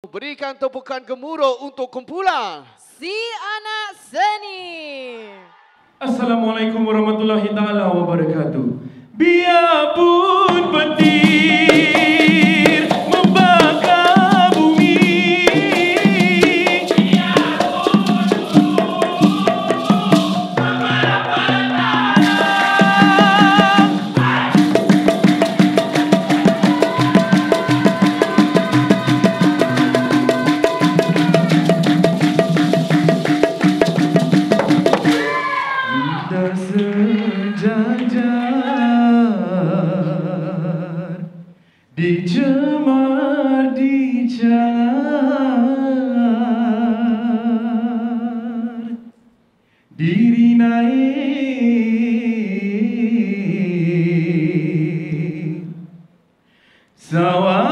Berikan tepukan gemuruh untuk kumpulan Si Anak Seni. Assalamualaikum warahmatullahi taala wabarakatuh. Biarpun petir membakar bumi, kita sejajar, dicemar dicalar, diri naik sawan,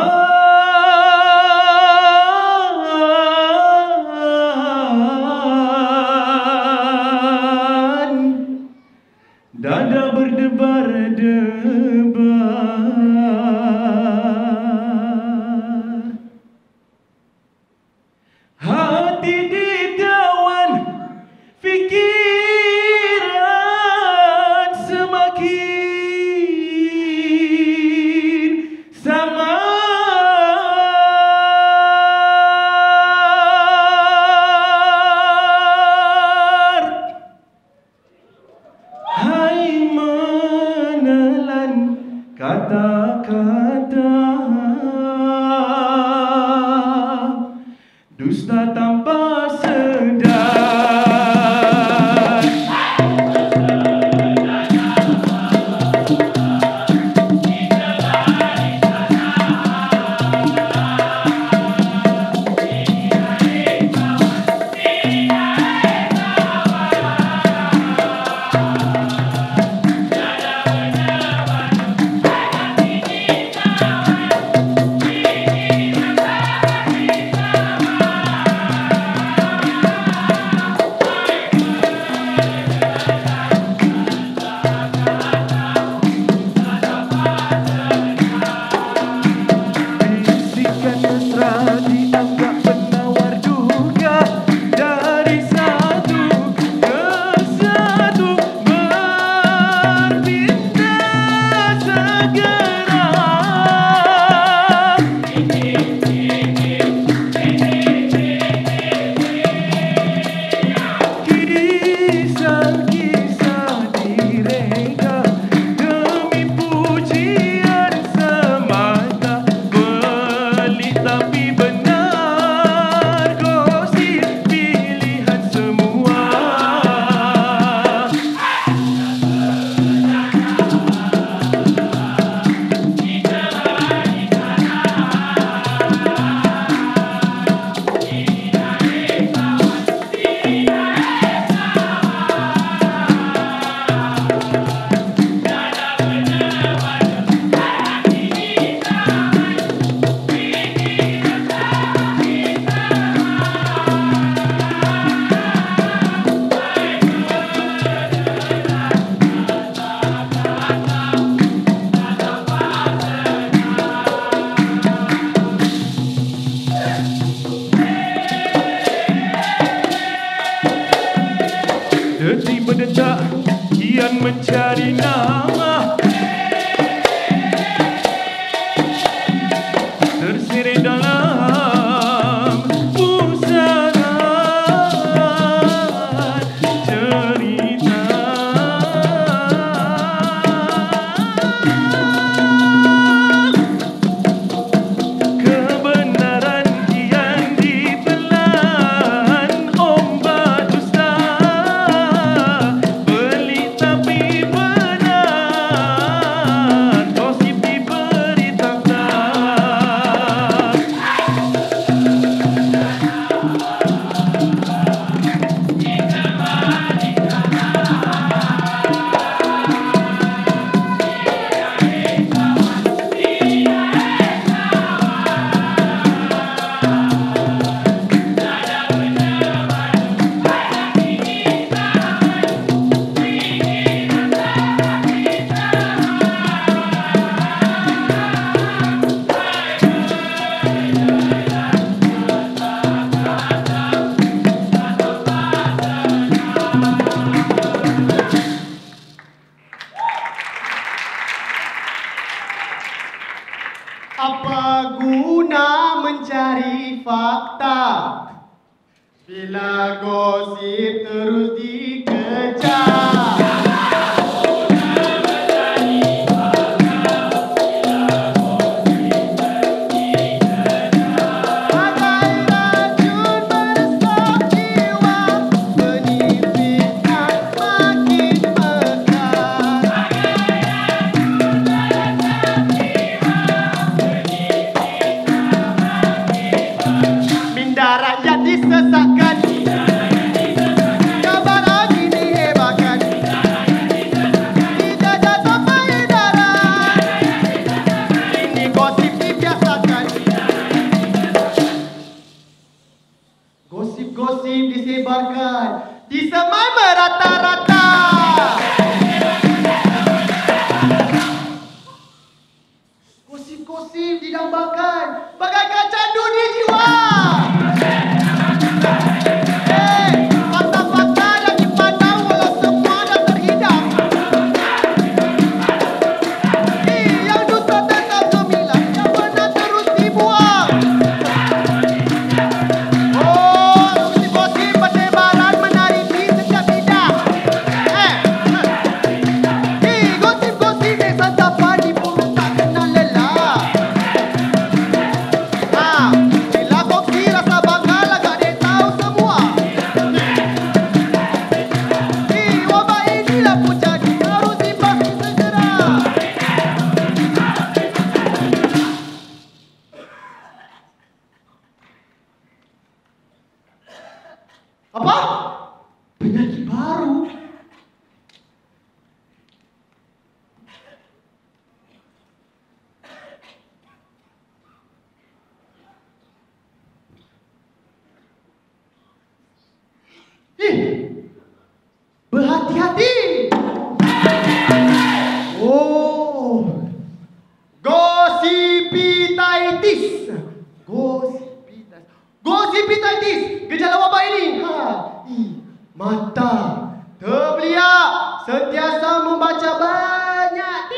dada berdebar-debar, hati ditawan, fikiran semakin samar. Hai menelan kata-kata dusta tanpa sedar. Bisikan mesra dianggap penawar duga, dari satu ke satu berpindah segera. Kisah-kisah direka demi pujian semata, pelik tapi benar, gosip pilihan semua. Detik berdetak kian mencari nama, terseret dalam pusaran cerita. Kebenaran kian ditelan ombak dusta, pelik tapi benar, fakta. Bila gosip terus dikejar. Disesatkan, kabar angin dihebahkan, dijajah sampai darat. Ini gosip dibiasakan, gosip-gosip disebarkan, disemai merata-rata. Gosip-gosip didambakan bagaikan candu di jiwa. Apa? Penyakit baru? Berhati-hati. Oh, gosipititis. Gosipititis, gejala wabak ini. Mata terbeliak, sentiasa membaca banyak.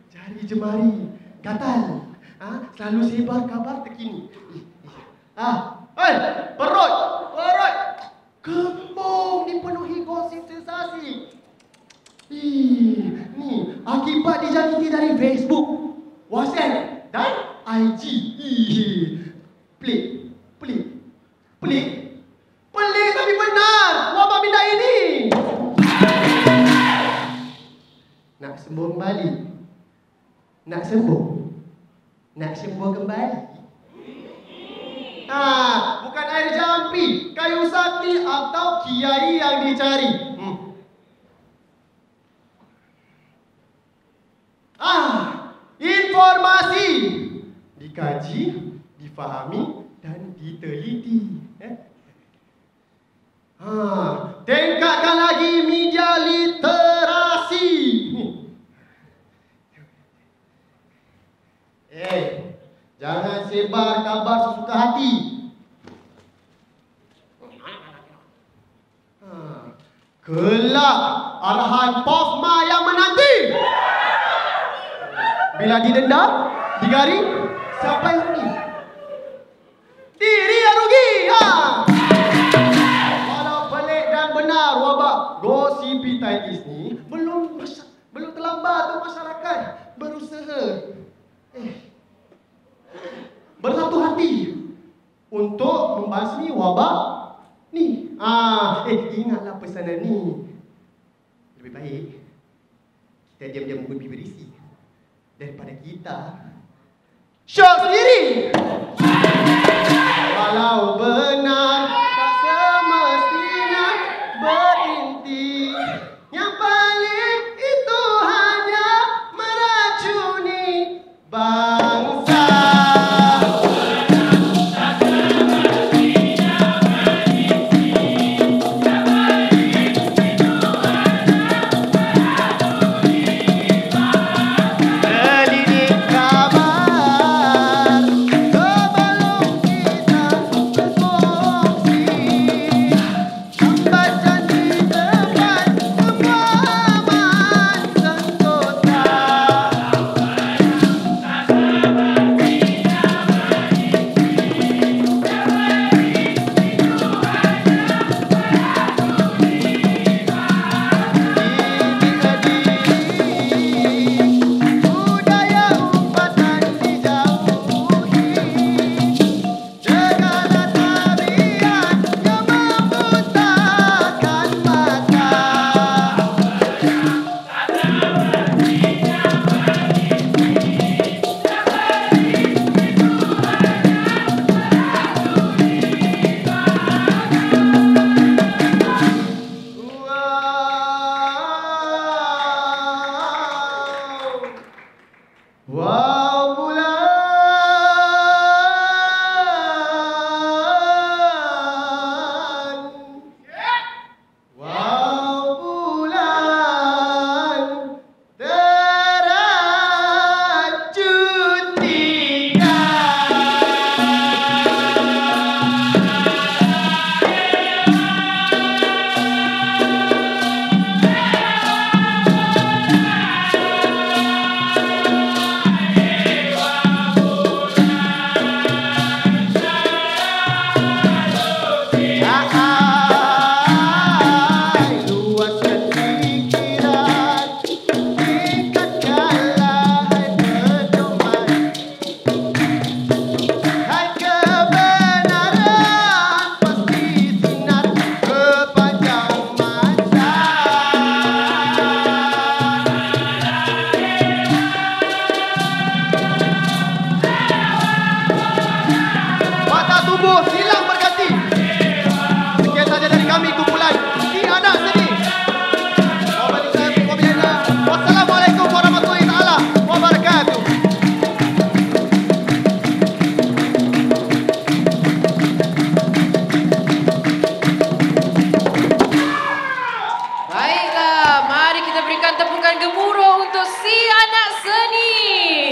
Jari jemari gatal. Selalu sebar kabar terkini. Perut kembung dipenuhi gosip sensasi. Ni akibat dijangkiti dari Facebook, WhatsApp dan IG. Pelik tapi benar. Wabak minda ini nak sembuh kembali. Nak sembuh kembali. Bukan air jampi, kayu sakti atau kiai yang dicari. Informasi dikaji, difahami dan diteliti. Tingkatkan lagi media literasi. Jangan sebar kabar sesuka hati. Kelak arahan Prof Ma yang menanti. Bila didenda, digaring, siapa yang rugi? Diri yang rugi. Walau pelik dan benar wabak gosipititis ni belum terlambat untuk masyarakat berusaha bersatu hati untuk membasmi wabak ni. Ingatlah pesanan ni. Lebih baik kita diam-diam mengundi berisi daripada kita syok sendiri. Walau benar tak semestinya berinti, yang paling itu hanya meracuni bangsa. Selidik kabar Ibu silang berganti. Sekian saja dari kami kumpulan Si Anak Seni. Wassalamualaikum warahmatullahi taala wabarakatuh. Baiklah, mari kita berikan tepukan gemuruh untuk Si Anak Seni.